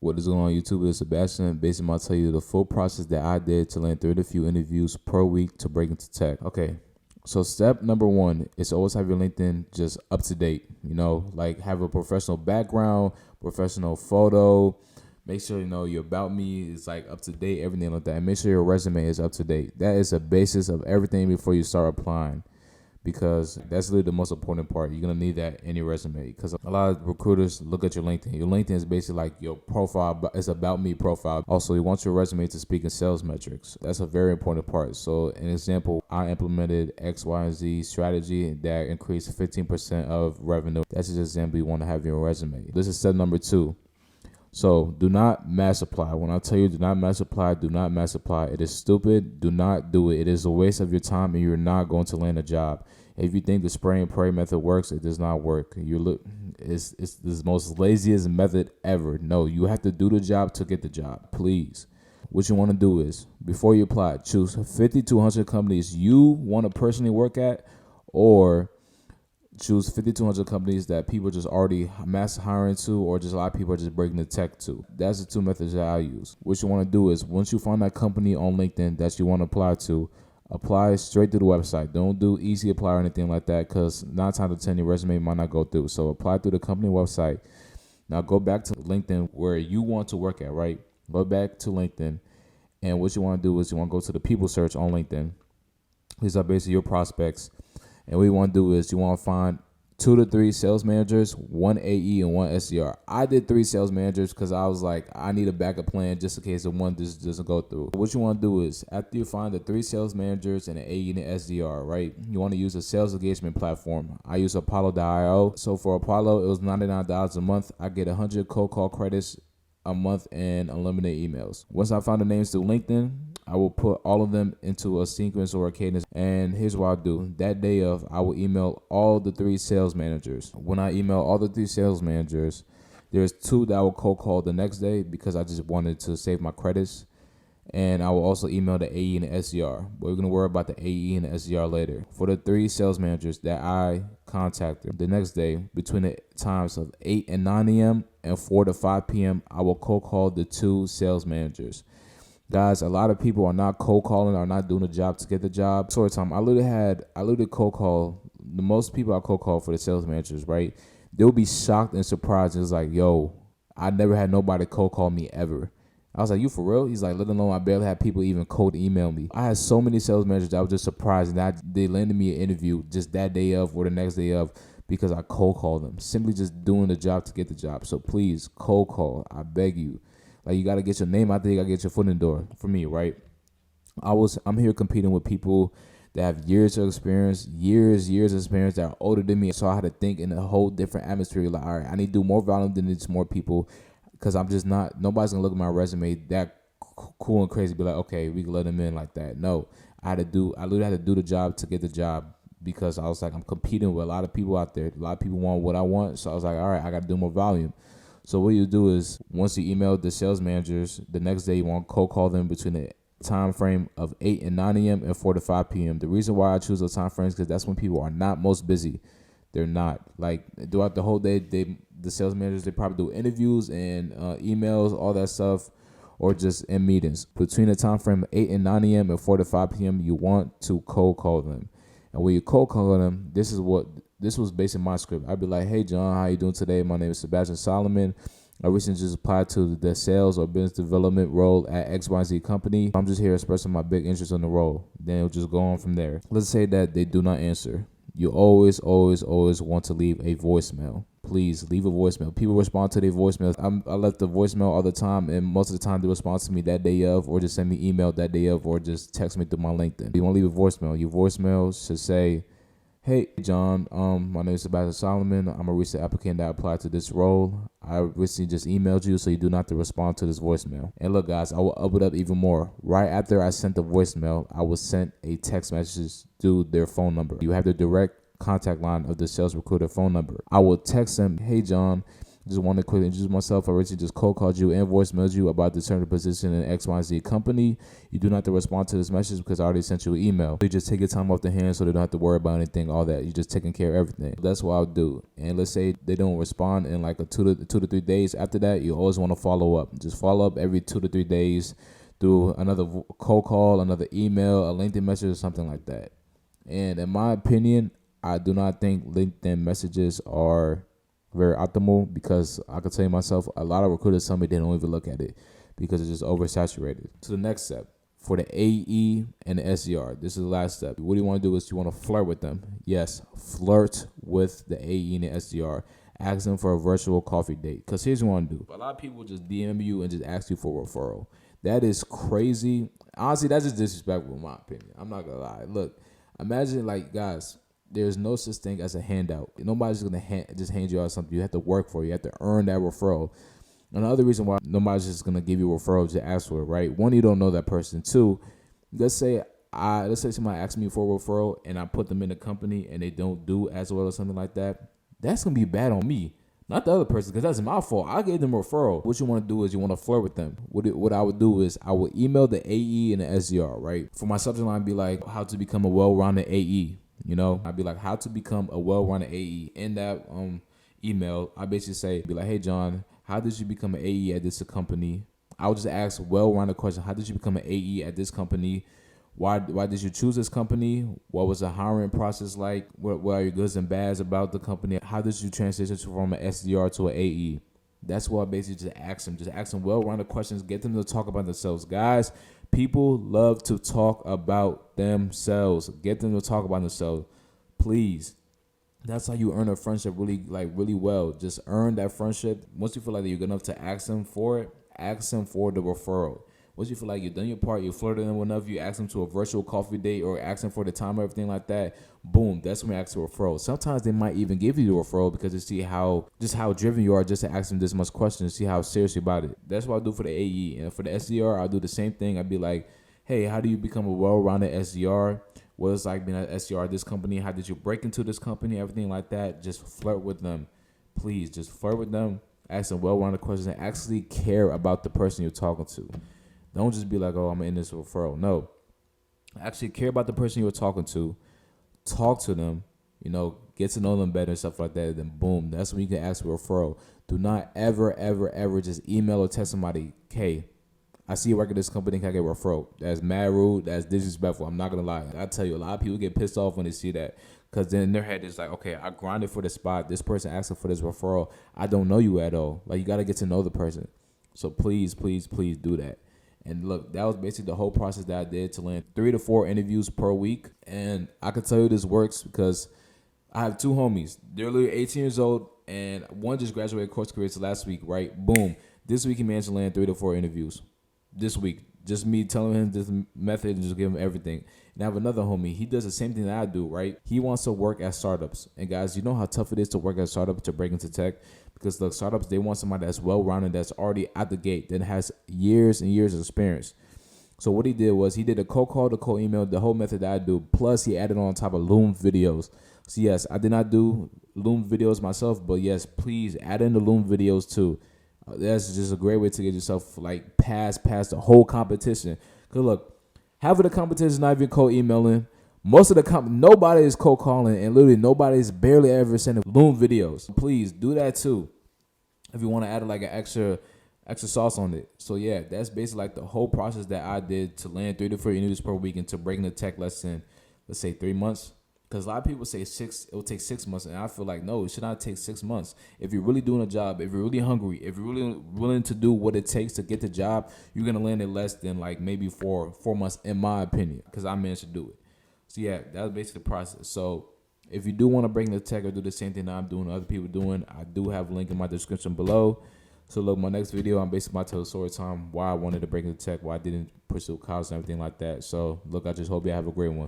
What is going on YouTube? It's Sebastian. Basically, I'll tell you the full process that I did to land 30 few interviews per week to break into tech. Okay, so step number one is always have your LinkedIn just up to date. Like have a professional background, professional photo. Make sure your About Me is like up to date, everything like that. And make sure your resume is up to date. That is the basis of everything before you start applying, because that's really the most important part. You're going to need that in your resume, because a lot of recruiters look at your LinkedIn. Your LinkedIn is basically like your profile, but it's About Me profile. Also, you want your resume to speak in sales metrics. That's a very important part. So an example, I implemented X, Y, and Z strategy that increased 15% of revenue. That's just an example you want to have in your resume. This is step number 2. So do not mass apply. When I tell you do not mass apply, do not mass apply. It is stupid. Do not do it. It is a waste of your time, and you're not going to land a job. If you think the spray and pray method works, it does not work. It's the most laziest method ever. No, you have to do the job to get the job. Please. What you want to do is, before you apply, choose 50 to 100 companies you want to personally work at, or choose 50 to 100 companies that people just already mass hiring to, or just a lot of people are just breaking the tech to. That's the 2 methods that I use. What you want to do is, once you find that company on LinkedIn that you want to apply to, apply straight to the website. Don't do easy apply or anything like that, because 9 times out of 10 your resume might not go through. So apply through the company website. Now go back to LinkedIn where you want to work at, right? Go back to LinkedIn, and what you want to do is you want to go to the people search on LinkedIn. These are basically your prospects. And what you want to do is you want to find 2 to 3 sales managers, 1 AE and 1 SDR. I did 3 sales managers because I was like, I need a backup plan just in case the one just doesn't go through. What you want to do is, after you find the 3 sales managers and an AE and an SDR, right? You want to use a sales engagement platform. I use Apollo.io. So for Apollo, it was $99 a month. I get 100 cold call credits a month and unlimited emails. Once I found the names through LinkedIn, I will put all of them into a sequence or a cadence. And here's what I'll do. That day of, I will email all the 3 sales managers. When I email all the 3 sales managers, there's 2 that I will cold call the next day because I just wanted to save my credits. And I will also email the AE and the SDR. But we're going to worry about the AE and the SDR later. For the 3 sales managers that I contacted the next day, between the times of 8 and 9 a.m. and 4 to 5 p.m., I will cold call the 2 sales managers. Guys, a lot of people are not cold calling, are not doing the job to get the job. Sorry, Tom. I literally cold call. The most people I cold call for the sales managers, right? They'll be shocked and surprised. It's like, yo, I never had nobody cold call me ever. I was like, you for real? He's like, let alone I barely had people even cold email me. I had so many sales managers that I was just surprised that they landed me an interview just that day of or the next day of because I cold called them. Simply just doing the job to get the job. So please, cold call. I beg you. Like, you got to get your name out there. You got to get your foot in the door. For me, right? I'm here competing with people that have years of experience, years of experience, that are older than me. So I had to think in a whole different atmosphere. Like, all right, I need to do more volume than these more people, because I'm just not, nobody's going to look at my resume that cool and crazy, be like, okay, we can let them in like that. No, I literally had to do the job to get the job, because I was like, I'm competing with a lot of people out there. A lot of people want what I want. So I was like, all right, I got to do more volume. So what you do is, once you email the sales managers, the next day you want to cold call them between the time frame of 8 and 9 a.m. and 4 to 5 p.m. The reason why I choose those time frames, because that's when people are not most busy. They're not. Like, throughout the whole day, the sales managers, they probably do interviews and emails, all that stuff, or just in meetings. Between the time frame of 8 and 9 a.m. and 4 to 5 p.m., you want to cold call them. And when you cold call them, this was based on my script. I'd be like, hey, John, how you doing today? My name is Sebastian Solomon. I recently just applied to the sales or business development role at XYZ company. I'm just here expressing my big interest in the role. Then it'll just go on from there. Let's say that they do not answer. You always want to leave a voicemail. Please leave a voicemail. People respond to their voicemails. I left the voicemail all the time, and most of the time they respond to me that day of, or just send me email that day of, or just text me through my LinkedIn. You want to leave a voicemail. Your voicemail should say, hey, John, my name is Sebastian Solomon. I'm a recent applicant that applied to this role. I recently just emailed you, so you do not have to respond to this voicemail. And look, guys, I will up it up even more. Right after I sent the voicemail, I was sent a text message to their phone number. You have the direct contact line of the sales recruiter phone number. I will text them, hey, John, Just want to quickly introduce myself. I originally just cold called you and voicemailed you about the certain position in XYZ company. You do not have to respond to this message because I already sent you an email. You just take your time off the hand so they don't have to worry about anything, all that. You're just taking care of everything. That's what I'll do. And let's say they don't respond in like a two to 3 days after that, you always want to follow up. Just follow up every 2 to 3 days through another cold call, another email, a LinkedIn message, or something like that. And in my opinion, I do not think LinkedIn messages are very optimal because I can tell you myself, a lot of recruiters tell me they don't even look at it because it's just oversaturated. So the next step for the AE and the SDR, this is the last step. What you want to do is you want to flirt with them. Yes, flirt with the AE and the SDR. Ask them for a virtual coffee date. Because here's what you want to do. A lot of people just DM you and just ask you for a referral. That is crazy. Honestly, that's just disrespectful in my opinion. I'm not going to lie. Look, imagine like, guys, there's no such thing as a handout. Nobody's going to just hand you out something. You have to work for it. You have to earn that referral. Another reason why nobody's just going to give you a referral is to ask for it, right? One, you don't know that person. Two, let's say somebody asks me for a referral and I put them in a company and they don't do as well or something like that. That's going to be bad on me, not the other person, because that's my fault. I gave them a referral. What you want to do is you want to flirt with them. What I would do is I would email the AE and the SDR, right? For my subject line, be like, how to become a well-rounded AE. You know, I'd be like, how to become a well-rounded AE. In that email, I basically say, be like, hey, John, how did you become an AE at this company? I would just ask well-rounded question. How did you become an AE at this company? Why did you choose this company? What was the hiring process like? What are your goods and bads about the company? How did you transition from an SDR to an AE? That's what I basically just ask them. Just ask them well-rounded questions. Get them to talk about themselves. Guys, people love to talk about themselves. Get them to talk about themselves. Please. That's how you earn a friendship really well. Just earn that friendship. Once you feel like you're good enough to ask them for it, ask them for the referral. Once you feel like you've done your part, you flirted them enough, you ask them to a virtual coffee date or ask them for the time or everything like that, boom, that's when you ask for a referral. Sometimes they might even give you the referral because they see how driven you are just to ask them this much questions, see how serious you about it. That's what I do for the AE. And for the SDR, I'll do the same thing. I'd be like, hey, how do you become a well-rounded SDR? What it's like being an SDR at this company? How did you break into this company? Everything like that. Just flirt with them. Please, just flirt with them. Ask them well-rounded questions and actually care about the person you're talking to. Don't just be like, oh, I'm in this referral. No. Actually care about the person you're talking to. Talk to them. You know, get to know them better and stuff like that. Then boom, that's when you can ask for a referral. Do not ever just email or text somebody, hey, I see you work at this company, can I get a referral? That's mad rude. That's disrespectful. I'm not going to lie. I tell you, a lot of people get pissed off when they see that. Because then in their head, it's like, okay, I grinded for the spot. This person asking for this referral. I don't know you at all. Like, you got to get to know the person. So please do that. And look, that was basically the whole process that I did to land 3 to 4 interviews per week. And I can tell you this works because I have 2 homies. They're literally 18 years old, and one just graduated course careers last week, right? Boom. This week he managed to land 3 to 4 interviews. This week. Just me telling him this method and just give him everything. And I have another homie. He does the same thing that I do, right? He wants to work at startups. And guys, you know how tough it is to work at startups to break into tech? Because look, startups, they want somebody that's well-rounded, that's already at the gate, that has years and years of experience. So what he did was he did a cold call, the cold email, the whole method that I do. Plus he added on top of Loom videos. So yes, I did not do Loom videos myself, but yes, please add in the Loom videos too. That's just a great way to get yourself like past the whole competition. Cause look, half of the competition is not even cold emailing. Most of the nobody is cold calling, and literally nobody is barely ever sending Loom videos. Please do that too, if you want to add like an extra sauce on it. So yeah, that's basically like the whole process that I did to land 3 to 4 interviews per week and to breaking the tech less than, let's say, 3 months. Because a lot of people say it will take 6 months, and I feel like, no, it should not take 6 months. If you're really doing a job, if you're really hungry, if you're really willing to do what it takes to get the job, you're going to land it less than like maybe 4 months, in my opinion, because I managed to do it. So yeah, that was basically the process. So if you do want to bring the tech or do the same thing that I'm doing, other people doing, I do have a link in my description below. So look, my next video, I'm basically about to tell the story time why I wanted to break into tech, why I didn't pursue college and everything like that. So look, I just hope you have a great one.